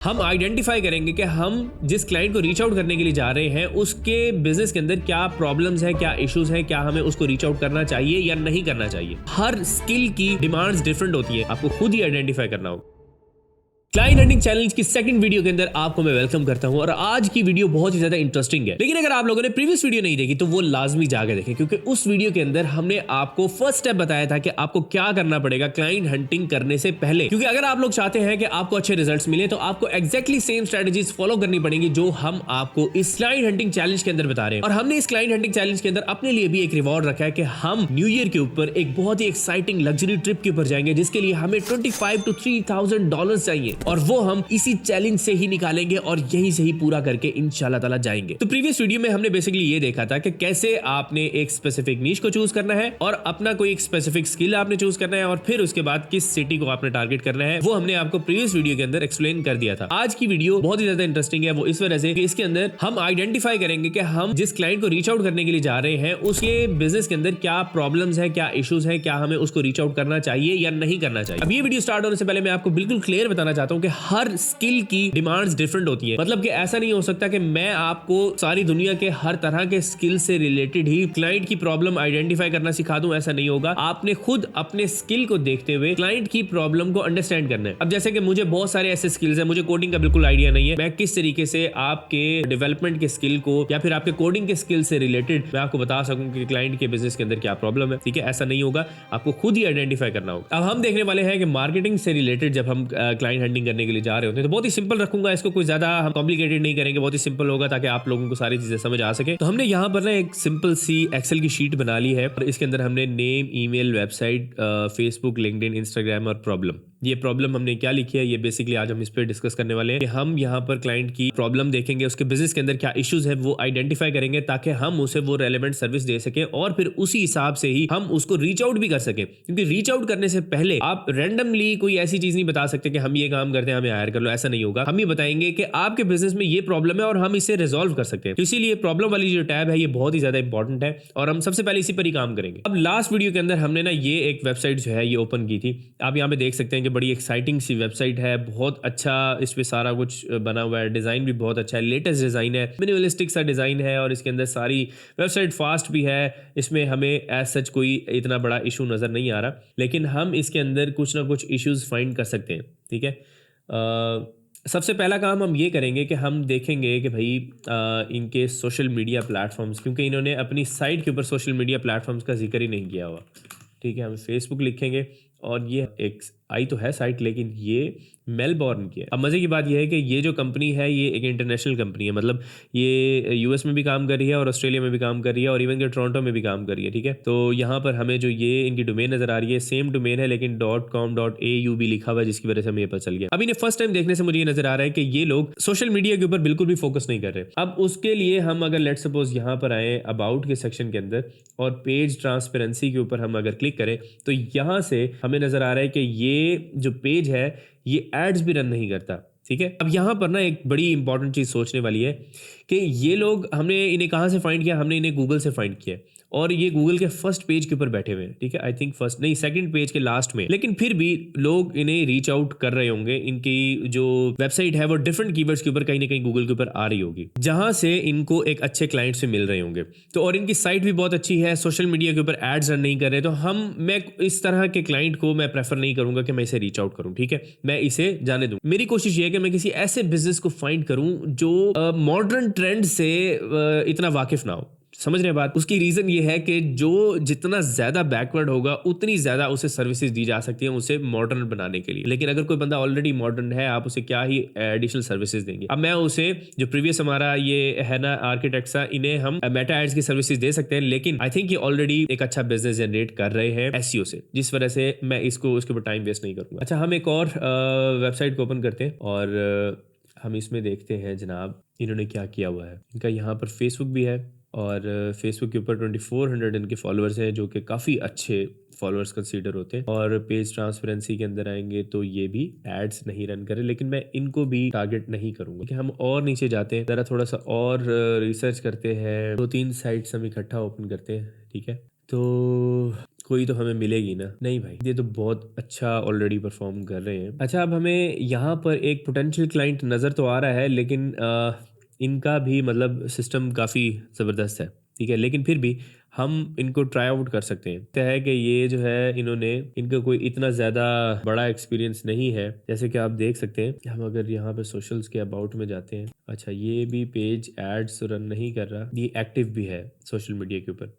हम आइडेंटिफाई करेंगे कि हम जिस क्लाइंट को रीच आउट करने के लिए जा रहे हैं उसके बिजनेस के अंदर क्या प्रॉब्लम्स है, क्या इश्यूज है, क्या हमें उसको रीच आउट करना चाहिए या नहीं करना चाहिए। हर स्किल की डिमांड्स डिफरेंट होती है, आपको खुद ही आइडेंटिफाई करना होगा। क्लाइंट हंटिंग चैलेंज की सेकंड वीडियो के अंदर आपको मैं वेलकम करता हूं और आज की वीडियो बहुत ही ज्यादा इंटरेस्टिंग है। लेकिन अगर आप लोगों ने प्रीवियस वीडियो नहीं देखी तो वो लाजमी जाके देखें, क्योंकि उस वीडियो के अंदर हमने आपको फर्स्ट स्टेप बताया था कि आपको क्या करना पड़ेगा क्लाइंट हंटिंग करने से पहले। क्योंकि अगर आप लोग चाहते हैं कि आपको अच्छे रिजल्ट्स मिले तो आपको एक्जैक्टली सेम स्ट्रेटजीज फॉलो करनी पड़ेंगी जो हम आपको इस क्लाइंट हंटिंग चैलेंज के अंदर बता रहे हैं। और हमने इस क्लाइंट हंटिंग चैलेंज के अंदर अपने लिए भी एक रिवॉर्ड रखा है कि हम न्यू ईयर के ऊपर एक बहुत ही एक्साइटिंग लग्जरी ट्रिप के ऊपर जाएंगे, जिसके लिए हमें $25,000 to $3,000 चाहिए और वो हम इसी चैलेंज से ही निकालेंगे और यहीं से ही पूरा करके इंशाल्लाह ताला जाएंगे। तो प्रीवियस वीडियो में हमने बेसिकली ये देखा था कि कैसे आपने एक स्पेसिफिक नीश को चूज करना है और अपना कोई एक स्पेसिफिक स्किल आपने चूज करना है और फिर उसके बाद किस सिटी को आपने टारगेट करना है वो हमने आपको प्रीवियस वीडियो के अंदर एक्सप्लेन कर दिया था। आज की वीडियो बहुत ही ज्यादा इंटरेस्टिंग है, वो इस वजह से कि इसके अंदर हम आइडेंटिफाई करेंगे कि हम जिस क्लाइंट को रीच आउट करने के लिए जा रहे हैं उसके बिजनेस के अंदर क्या प्रॉब्लम्स है, क्या इश्यूज है, क्या हमें उसको रीच आउट करना चाहिए या नहीं करना चाहिए। अब ये वीडियो स्टार्ट होने से पहले मैं आपको बिल्कुल क्लियर बताना चाहता हूं कि हर स्किल की डिमांड्स डिफरेंट होती है। मतलब कि ऐसा नहीं हो सकता कि मैं आपको सारी दुनिया के हर तरह के स्किल से रिलेटेड ही क्लाइंट की प्रॉब्लम आइडेंटिफाई करना सिखा दूं, ऐसा नहीं होगा। आपने खुद अपने स्किल को देखते हुए क्लाइंट की प्रॉब्लम को अंडरस्टैंड करना है। अब जैसे कि मुझे बहुत सारे ऐसे स्किल्स हैं, मुझे कोडिंग का बिल्कुल आइडिया नहीं है, मैं किस तरीके से आपके डेवलपमेंट के स्किल को या फिर आपके कोडिंग के स्किल से रिलेटेड मैं आपको बता सकूं कि क्लाइंट के बिजनेस के अंदर क्या प्रॉब्लम है। ठीक है, ऐसा नहीं होगा, आपको खुद ही आइडेंटिफाई करना होगा। अब हम देखने वाले हैं कि मार्केटिंग से रिलेटेड जब हम क्लाइंट हंटिंग करने के लिए जा रहे होते हैं तो बहुत ही सिंपल रखूंगा इसको, कोई ज्यादा हम कॉम्प्लिकेटेड नहीं करेंगे, बहुत ही सिंपल होगा ताकि आप लोगों को सारी चीजें समझ आ सके। तो हमने यहाँ पर ना एक सिंपल सी एक्सेल की शीट बना ली है और इसके अंदर हमने name, email, website, Facebook, LinkedIn, Instagram और प्रॉब्लम, ये प्रॉब्लम हमने क्या लिखी है ये बेसिकली आज हम इस पर डिस्कस करने वाले हैं कि हम यहाँ पर क्लाइंट की प्रॉब्लम देखेंगे, उसके बिजनेस के अंदर क्या इश्यूज है वो आइडेंटिफाई करेंगे ताकि हम उसे वो रेलेवेंट सर्विस दे सके और फिर उसी हिसाब से ही हम उसको रीच आउट भी कर सके। क्योंकि रीच आउट करने से पहले आप रैंडमली कोई ऐसी चीज नहीं बता सकते कि हम ये काम करते हैं हमें हायर कर लो, ऐसा नहीं होगा। हम ये बताएंगे कि आपके बिजनेस में ये प्रॉब्लम है और हम इसे रिजॉल्व कर सकते हैं। तो इसीलिए प्रॉब्लम वाली जो टैब है ये बहुत ही ज्यादा इंपॉर्टेंट है और हम सबसे पहले इसी पर ही काम करेंगे। अब लास्ट वीडियो के अंदर हमने ना ये एक वेबसाइट जो है ये ओपन की थी, आप यहाँ पे देख सकते हैं कि बड़ी एक्साइटिंग सी वेबसाइट है, बहुत अच्छा इस पे सारा कुछ बना हुआ है, डिजाइन भी बहुत अच्छा है, लेटेस्ट डिजाइन है, मिनिमलिस्टिक सा डिजाइन है और इसके अंदर सारी वेबसाइट फास्ट भी है। इसमें हमें एज सच कोई इतना बड़ा इशू नजर नहीं आ रहा, लेकिन हम इसके अंदर कुछ ना कुछ इश्यूज फाइंड कर सकते हैं। ठीक है, सबसे पहला काम हम ये करेंगे कि हम देखेंगे कि भाई इनके सोशल मीडिया प्लेटफॉर्म्स, क्योंकि इन्होंने अपनी साइट के ऊपर सोशल मीडिया प्लेटफॉर्म्स का जिक्र ही नहीं किया हुआ। ठीक है, हम फेसबुक लिखेंगे और ये एक आई तो है साइट, लेकिन ये मेलबॉर्न की है। अब मज़े की बात यह है कि ये जो कंपनी है ये एक इंटरनेशनल कंपनी है, मतलब ये यूएस में भी काम कर रही है और ऑस्ट्रेलिया में भी काम कर रही है और इवन के टोरंटो में भी काम कर रही है। ठीक है, तो यहाँ पर हमें जो ये इनकी डोमेन नजर आ रही है सेम डोमेन है लेकिन .com.au भी लिखा हुआ है, जिसकी वजह से हमें ये पता चल गया। अब इन्हें फर्स्ट टाइम देखने से मुझे ये नजर आ रहा है कि ये लोग सोशल मीडिया के ऊपर बिल्कुल भी फोकस नहीं कर रहे। अब उसके लिए हम अगर लेट सपोज यहाँ पर आए अबाउट के सेक्शन के अंदर और पेज ट्रांसपेरेंसी के ऊपर हम अगर क्लिक करें तो यहाँ से हमें नजर आ रहा है कि ये जो पेज है ये एड्स भी रन नहीं करता। ठीक है, अब यहाँ पर ना एक बड़ी इंपॉर्टेंट चीज सोचने वाली है कि ये लोग, हमने इन्हें कहाँ से फाइंड किया, हमने इन्हें गूगल से फाइंड किया और ये गूगल के फर्स्ट पेज के ऊपर बैठे हुए हैं। ठीक है, आई थिंक फर्स्ट नहीं सेकंड पेज के लास्ट में, लेकिन फिर भी लोग इन्हें रीच आउट कर रहे होंगे। इनकी जो वेबसाइट है वो डिफरेंट कीवर्ड्स के ऊपर कहीं ना कहीं गूगल के ऊपर आ रही होगी, जहां से इनको एक अच्छे क्लाइंट से मिल रहे होंगे। तो और इनकी साइट भी बहुत अच्छी है, सोशल मीडिया के ऊपर एड्स रन नहीं कर रहे, तो मैं इस तरह के क्लाइंट को मैं प्रेफर नहीं करूंगा कि मैं इसे रीच आउट करूं। ठीक है, मैं इसे जाने दूं। मेरी कोशिश ये है कि मैं किसी ऐसे बिजनेस को फाइंड करूं जो मॉडर्न ट्रेंड से इतना वाकिफ ना हो। समझ रहे बात? उसकी रीजन ये है कि जो जितना ज्यादा बैकवर्ड होगा उतनी ज्यादा उसे सर्विसेज दी जा सकती है उसे मॉडर्न बनाने के लिए। लेकिन अगर कोई बंदा ऑलरेडी मॉडर्न है आप उसे क्या ही एडिशनल सर्विसेज देंगे। अब मैं उसे जो प्रीवियस हमारा ये है ना आर्किटेक्ट्स, इन्हें हम मेटा एड्स की सर्विसेज दे सकते हैं, लेकिन आई थिंक ये ऑलरेडी एक अच्छा बिजनेस जनरेट कर रहे हैं एसईओ से, जिस वजह से मैं इसको उसके ऊपर टाइम वेस्ट नहीं करूंगा। अच्छा, हम एक और वेबसाइट को ओपन करते हैं और हम इसमें देखते हैं जनाब इन्होंने क्या किया हुआ है। इनका यहाँ पर फेसबुक भी है और फेसबुक के ऊपर 2400 इनके फॉलोअर्स हैं जो कि काफ़ी अच्छे फॉलोअर्स कंसीडर होते हैं। और पेज ट्रांसपेरेंसी के अंदर आएंगे तो ये भी एड्स नहीं रन करे, लेकिन मैं इनको भी टारगेट नहीं करूंगा कि हम और नीचे जाते हैं, ज़रा थोड़ा सा और रिसर्च करते हैं, 2-3 साइट्स हम इकट्ठा ओपन करते हैं। ठीक है, तो कोई तो हमें मिलेगी ना। नहीं भाई, ये तो बहुत अच्छा ऑलरेडी परफॉर्म कर रहे हैं। अच्छा, अब हमें यहाँ पर एक पोटेंशियल क्लाइंट नज़र तो आ रहा है, लेकिन इनका भी मतलब सिस्टम काफ़ी ज़बरदस्त है, ठीक है, लेकिन फिर भी हम इनको ट्राई आउट कर सकते हैं। क्या है कि ये जो है इनका कोई इतना ज़्यादा बड़ा एक्सपीरियंस नहीं है, जैसे कि आप देख सकते हैं। हम अगर यहाँ पे सोशल्स के अबाउट में जाते हैं, अच्छा ये भी पेज एड्स रन नहीं कर रहा, ये एक्टिव भी है सोशल मीडिया के ऊपर,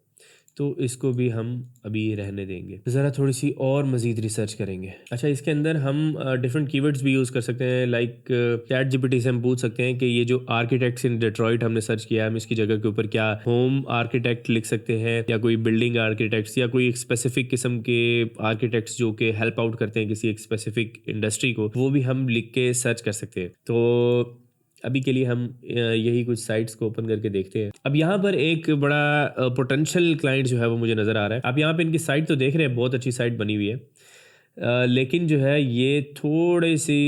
तो इसको भी हम अभी रहने देंगे। ज़रा थोड़ी सी और मज़ीद रिसर्च करेंगे। अच्छा, इसके अंदर हम डिफरेंट कीवर्ड्स भी यूज़ कर सकते हैं, लाइक चैट जीपीटी से हम पूछ सकते हैं कि ये जो आर्किटेक्ट्स इन डेट्रॉइट हमने सर्च किया है, हम इसकी जगह के ऊपर क्या होम आर्किटेक्ट लिख सकते हैं, या कोई बिल्डिंग आर्किटेक्ट्स, या कोई एक स्पेसिफिक किस्म के आर्किटेक्ट्स जो कि हेल्प आउट करते हैं किसी एक स्पेसिफिक इंडस्ट्री को, वो भी हम लिख के सर्च कर सकते हैं। तो अभी के लिए हम यही कुछ साइट्स को ओपन करके देखते हैं। अब यहाँ पर एक बड़ा पोटेंशियल क्लाइंट जो है वो मुझे नज़र आ रहा है। आप यहाँ पे इनकी साइट तो देख रहे हैं, बहुत अच्छी साइट बनी हुई है, लेकिन जो है ये थोड़े सी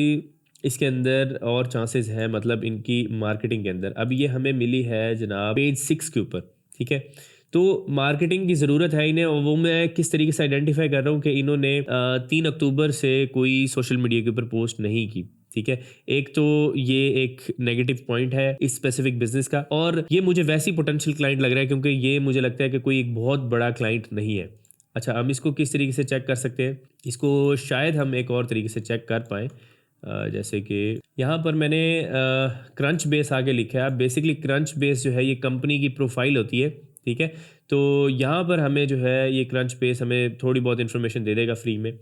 इसके अंदर और चांसेस हैं, मतलब इनकी मार्केटिंग के अंदर। अब ये हमें मिली है जनाब पेज 6 के ऊपर, ठीक है। तो मार्केटिंग की ज़रूरत है इन्हें, और वो मैं किस तरीके से आइडेंटिफाई कर रहा हूँ कि इन्होंने 3 अक्टूबर से कोई सोशल मीडिया के ऊपर पोस्ट नहीं की, ठीक है। एक तो ये एक नेगेटिव पॉइंट है इस स्पेसिफिक बिजनेस का, और ये मुझे वैसी पोटेंशियल क्लाइंट लग रहा है क्योंकि ये मुझे लगता है कि कोई एक बहुत बड़ा क्लाइंट नहीं है। अच्छा, हम इसको किस तरीके से चेक कर सकते हैं? इसको शायद हम एक और तरीके से चेक कर पाएँ, जैसे कि यहाँ पर मैंने क्रंच बेस आगे लिखा है। बेसिकली क्रंच बेस जो है ये कंपनी की प्रोफाइल होती है, ठीक है। तो यहाँ पर हमें जो है ये क्रंच बेस हमें थोड़ी बहुत इन्फॉर्मेशन दे देगा फ्री में।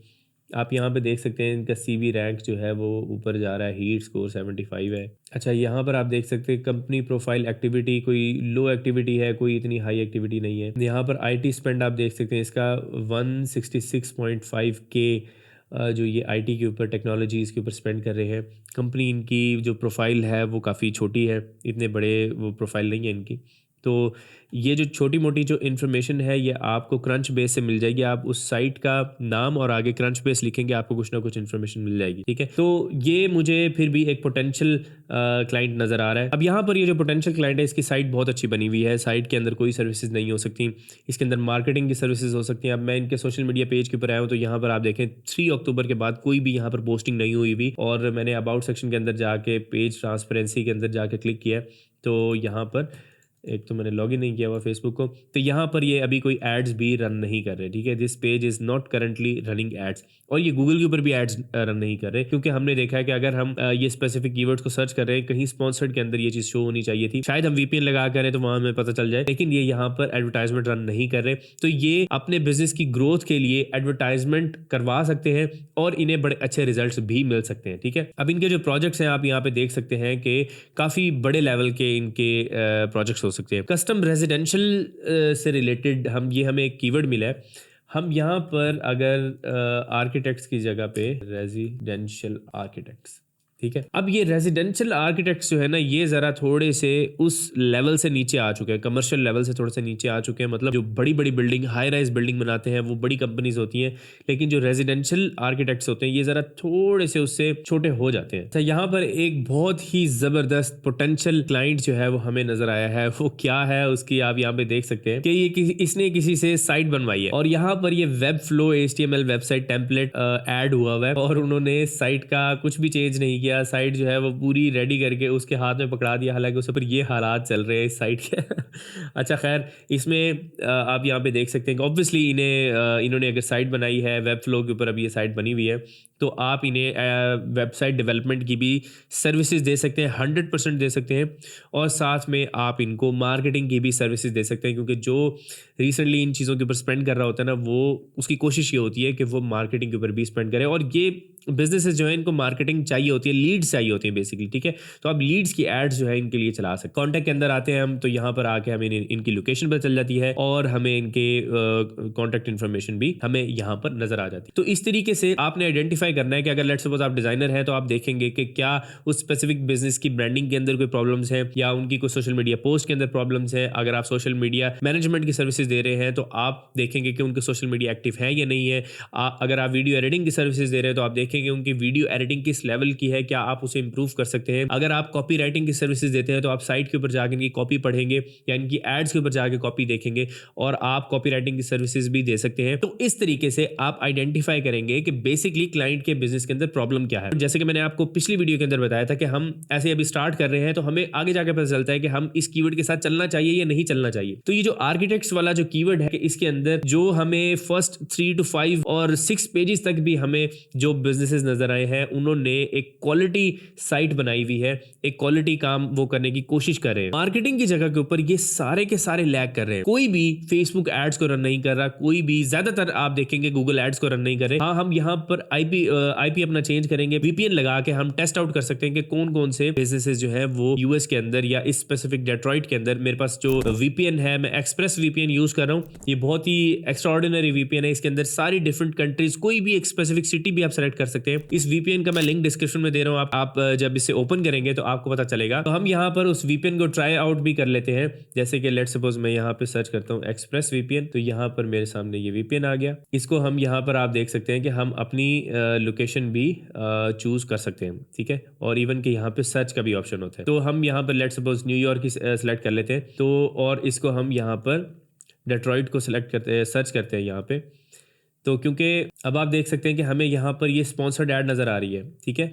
आप यहाँ पे देख सकते हैं इनका सीवी रैंक जो है वो ऊपर जा रहा है, हीट स्कोर 75 है। अच्छा, यहाँ पर आप देख सकते हैं कंपनी प्रोफाइल एक्टिविटी कोई लो एक्टिविटी है, कोई इतनी हाई एक्टिविटी नहीं है। यहाँ पर आईटी स्पेंड आप देख सकते हैं, इसका 166.5 के जो ये आईटी के ऊपर टेक्नोलॉजीज़ के ऊपर स्पेंड कर रहे हैं। कंपनी इनकी जो प्रोफाइल है वो काफ़ी छोटी है, इतने बड़े वो प्रोफाइल नहीं है इनकी। तो ये जो छोटी मोटी जो इन्फॉर्मेशन है ये आपको क्रंच बेस से मिल जाएगी। आप उस साइट का नाम और आगे क्रंच बेस लिखेंगे, आपको कुछ ना कुछ इन्फॉर्मेशन मिल जाएगी, ठीक है। तो ये मुझे फिर भी एक पोटेंशियल क्लाइंट नज़र आ रहा है। अब यहाँ पर ये जो पोटेंशियल क्लाइंट है इसकी साइट बहुत अच्छी बनी हुई है। साइट के अंदर कोई सर्विसेज नहीं हो सकती, इसके अंदर मार्केटिंग की सर्विसेज हो सकती हैं। अब मैं इनके सोशल मीडिया पेज के ऊपर आया हूँ, तो यहाँ पर आप देखें 3 अक्टूबर के बाद कोई भी यहाँ पर पोस्टिंग नहीं हुई हुई, और मैंने अबाउट सेक्शन के अंदर जाके पेज ट्रांसपेरेंसी के अंदर जाके क्लिक किया, तो यहाँ पर एक तो मैंने लॉगिन नहीं किया हुआ फेसबुक को, तो यहाँ पर ये अभी कोई एड्स भी रन नहीं कर रहे, ठीक है। This page is not currently running ads, और ये गूगल के ऊपर भी एड्स रन नहीं कर रहे, क्योंकि हमने देखा है कि अगर हम ये स्पेसिफिक कीवर्ड्स को सर्च कर रहे हैं, कहीं स्पॉन्सर्ड के अंदर ये चीज़ शो होनी चाहिए थी। शायद हम वीपीएन लगा कर तो वहाँ हमें पता चल जाए, लेकिन ये यहाँ पर एडवर्टाइजमेंट रन नहीं कर रहे। तो ये अपने बिजनेस की ग्रोथ के लिए एडवर्टाइजमेंट करवा सकते हैं और इन्हें बड़े अच्छे रिजल्ट्स भी मिल सकते हैं, ठीक है। अब इनके जो प्रोजेक्ट्स हैं आप यहाँ पे देख सकते हैं कि काफ़ी बड़े लेवल के इनके प्रोजेक्ट्स हो सकते हैं। कस्टम रेजिडेंशियल से रिलेटेड हमें एक कीवर्ड मिला है। हम यहाँ पर अगर आर्किटेक्ट्स की जगह पे रेजिडेंशियल आर्किटेक्ट्स, ठीक है। अब ये रेजिडेंशियल आर्किटेक्ट्स जो है ना, ये ज़रा थोड़े से उस लेवल से नीचे आ चुके हैं, कमर्शियल लेवल से थोड़े से नीचे आ चुके हैं। मतलब जो बड़ी बड़ी बिल्डिंग, हाई राइज बिल्डिंग बनाते हैं वो बड़ी कंपनीज होती हैं, लेकिन जो रेजिडेंशियल आर्किटेक्ट्स होते हैं ये ज़रा थोड़े से उससे छोटे हो जाते हैं। तो यहाँ पर एक बहुत ही ज़बरदस्त पोटेंशियल क्लाइंट जो है वो हमें नज़र आया है। वो क्या है उसकी आप यहाँ पे देख सकते हैं कि इसने किसी से साइट बनवाई है, और यहाँ पर ये web flow HTML website template add हुआ है, और उन्होंने साइट का कुछ भी चेंज नहीं किया। साइट जो है वो पूरी रेडी करके उसके हाथ में पकड़ा दिया, हालांकि उस पर ये हालात चल रहे हैं इस साइट के। अच्छा खैर, इसमें आप यहाँ पे देख सकते हैं कि ऑब्वियसली इन्होंने अगर साइट बनाई है वेब फ्लो के ऊपर, अब ये साइट बनी हुई है, तो आप इन्हें वेबसाइट डेवलपमेंट की भी सर्विसेज दे सकते हैं, 100% दे सकते हैं, और साथ में आप इनको मार्केटिंग की भी सर्विसेज दे सकते हैं, क्योंकि जो रिसेंटली इन चीज़ों के ऊपर स्पेंड कर रहा होता है ना, वो उसकी कोशिश ये होती है कि वो मार्केटिंग के ऊपर भी स्पेंड करे। और ये बिजनेसेस जो है इनको मार्केटिंग चाहिए होती है, लीड्स चाहिए होती है बेसिकली, ठीक है। तो आप लीड्स की एड्स जो है इनके लिए चला सकते हैं। कॉन्टैक्ट के अंदर आते हैं हम, तो यहाँ पर आके हमें इनकी लोकेशन पता चल जाती है, और हमें इनके कॉन्टैक्ट इन्फॉर्मेशन भी हमें यहाँ पर नजर आ जाती है। तो इस तरीके से आपने आइडेंटिफाई आइडेंटिफाई करना है कि अगर लेट्स सपोज आप डिजाइनर हैं तो आप देखेंगे कि क्या उस स्पेसिफिक बिजनेस की ब्रांडिंग के अंदर कोई प्रॉब्लम्स है या उनकी कोई सोशल मीडिया पोस्ट के अंदर प्रॉब्लम्स है। अगर आप सोशल मीडिया मैनेजमेंट की सर्विसेज दे रहे हैं तो आप देखेंगे कि उनके सोशल मीडिया एक्टिव है या नहीं है। अगर आप वीडियो एडिटिंग की सर्विसेज दे रहे हैं तो आप देखेंगे उनकी वीडियो एडिटिंग किस लेवल की है, क्या आप उसे इंप्रूव कर सकते हैं। अगर आप कॉपी राइटिंग की सर्विसेज देते हैं तो आप साइट के ऊपर जाकर इनकी कॉपी पढ़ेंगे या इनकी एड्स के ऊपर जाकर कॉपी देखेंगे और आप कॉपी राइटिंग की सर्विसेज भी दे सकते हैं। तो इस तरीके से आप आइडेंटिफाई करेंगे कि बेसिकली क्लाइंट के बिजनेस के अंदर प्रॉब्लम क्या है। जैसे कि मैंने आपको पिछली वीडियो के अंदर बताया था कि हम ऐसे अभी स्टार्ट कर रहे हैं तो हमें आगे जाकर पता चलता है कि हम इस कीवर्ड के साथ चलना चाहिए या नहीं चलना चाहिए। तो ये जो आर्किटेक्ट्स वाला जो कीवर्ड है कि इसके अंदर जो हमें फर्स्ट 3 to 5 और 6 पेजेस तक भी हमें जो बिजनेसेस नजर आए हैं उन्होंने एक क्वालिटी साइट बनाई हुई है, एक क्वालिटी काम वो करने की कोशिश कर रहे हैं। मार्केटिंग की जगह के ऊपर ये सारे के सारे लैग कर रहे हैं। कोई भी फेसबुक एड्स को रन नहीं कर रहा, कोई भी, ज्यादातर आप देखेंगे गूगल एड्स को रन नहीं कर रहे। हाँ, हम यहाँ पर आईपी अपना चेंज करेंगे, वीपीएन लगा के हम टेस्ट आउट कर सकते हैं कि कौन कौन से बिजनेसेस जो है वो यूएस के अंदर या इस स्पेसिफिक डेट्रॉइट के अंदर। मेरे पास जो वीपीएन है, मैं एक्सप्रेस वीपीएन यूज कर रहा हूँ। ये बहुत ही एक्स्ट्राऑर्डिनरी वीपीएन है। इसके अंदर सारी डिफरेंट कंट्रीज, कोई भी एक स्पेसिफिक सिटी भी आप सेलेक्ट कर सकते हैं। इस वीपीएन का मैं लिंक डिस्क्रिप्शन में दे रहा हूँ, आप जब इसे ओपन करेंगे तो आपको पता चलेगा। तो हम यहाँ पर उस वीपीएन को ट्राई आउट भी कर लेते हैं। जैसे कि लेट्स सपोज मैं यहाँ पे सर्च करता हूँ एक्सप्रेस वीपीएन, तो यहाँ पर मेरे सामने ये वीपीएन आ गया। इसको हम यहाँ पर आप देख सकते हैं कि हम अपनी लोकेशन भी चूज कर सकते हैं, ठीक है। और इवन कि यहाँ पे सर्च का भी ऑप्शन होता है। तो हम यहाँ पर लेट्स सपोज न्यूयॉर्क की सिलेक्ट कर लेते हैं, तो और इसको हम यहाँ पर डेट्रॉइट को सिलेक्ट करते हैं, सर्च करते हैं यहाँ पे। तो क्योंकि अब आप देख सकते हैं कि हमें यहाँ पर ये स्पॉन्सर्ड ऐड नज़र आ रही है, ठीक है,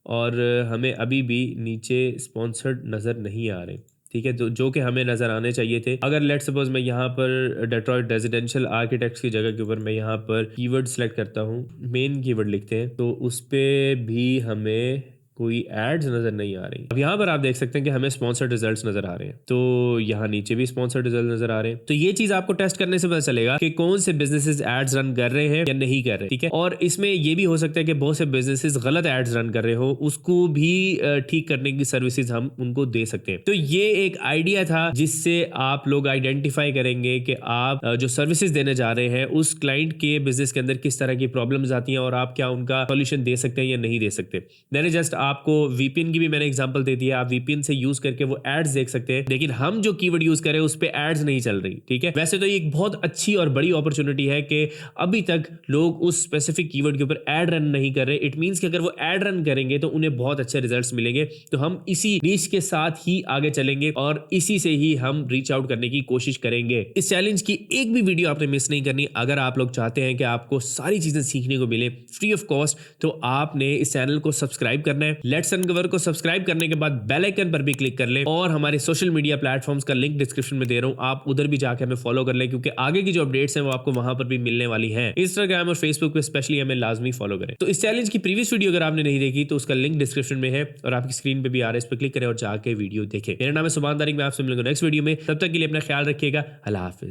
और हमें अभी भी नीचे स्पॉन्सर्ड नज़र नहीं आ रहे, ठीक है, जो कि हमें नज़र आने चाहिए थे। अगर लेट्स सपोज मैं यहाँ पर डेट्रॉइट रेजिडेंशियल आर्किटेक्ट्स की जगह के ऊपर मैं यहाँ पर कीवर्ड सेलेक्ट करता हूँ, मेन कीवर्ड लिखते हैं, तो उस पर भी हमें कोई एड्स नजर नहीं आ रही। अब यहाँ पर आप देख सकते हैं कि हमें स्पॉन्सर्ड रिजल्ट्स नजर आ रहे हैं, तो यहाँ नीचे भी स्पॉन्सर्ड रिजल्ट नजर आ रहे हैं। तो ये चीज आपको टेस्ट करने से पता चलेगा कि कौन से बिजनेसेस एड्स रन कर रहे हैं या नहीं कर रहे, ठीक है। और इसमें ये भी हो सकता है कि बहुत से बिजनेसेस गलत एड्स रन कर रहे हो, उसको भी ठीक करने की सर्विसेज हम उनको दे सकते हैं। तो ये एक आइडिया था जिससे आप लोग आइडेंटिफाई करेंगे कि आप जो सर्विसेज देने जा रहे हैं उस क्लाइंट के बिजनेस के अंदर किस तरह की प्रॉब्लम्स आती हैं और आप क्या उनका सॉल्यूशन दे सकते हैं या नहीं दे सकते। मैंने जस्ट आपको वीपीएन की भी मैंने एग्जांपल दे दिया, आप वीपीएन से यूज करके वो एड्स देख सकते हैं, लेकिन हम जो कीवर्ड यूज करें उस पे एड्स नहीं चल रही, ठीक है। वैसे तो ये एक बहुत अच्छी और बड़ी अपॉर्चुनिटी है कि अभी तक लोग उस स्पेसिफिक कीवर्ड के ऊपर एड रन नहीं कर रहे। इट मींस कि अगर वो एड रन करेंगे तो उन्हें बहुत अच्छे रिजल्ट्स मिलेंगे। तो हम इसी नीश के साथ ही आगे चलेंगे और इसी से ही हम रीच आउट करने की कोशिश करेंगे। इस चैलेंज की एक भी वीडियो आपने मिस नहीं करनी। अगर आप लोग चाहते हैं कि आपको सारी चीजें सीखने को मिले फ्री ऑफ कॉस्ट, तो आपने इस चैनल को सब्सक्राइब करना है। लेट्स अनकवर को सब्सक्राइब करने के बाद बेल आइकन पर भी क्लिक कर लें और हमारे सोशल मीडिया प्लेटफॉर्म्स का लिंक डिस्क्रिप्शन में दे रहा हूं, आप उधर भी जाकर हमें फॉलो कर लें, क्योंकि आगे की जो अपडेट्स हैं वो आपको वहां पर भी मिलने वाली हैं। इंस्टाग्राम और फेसबुक पे स्पेशली हमें लाजमी फॉलो करें। तो इस चैलेंज की प्रीवियस वीडियो अगर आपने नहीं देखी तो उसका लिंक डिस्क्रिप्शन में है और आपकी स्क्रीन पे भी आ रहा है, इस पर क्लिक करें और जाके वीडियो देखें। मेरा नाम है सुभान तारिक, मैं आपसे मिलूंगा नेक्स्ट वीडियो में। तब तक के लिए अपना ख्याल रखिएगा। अल्लाह हाफिज।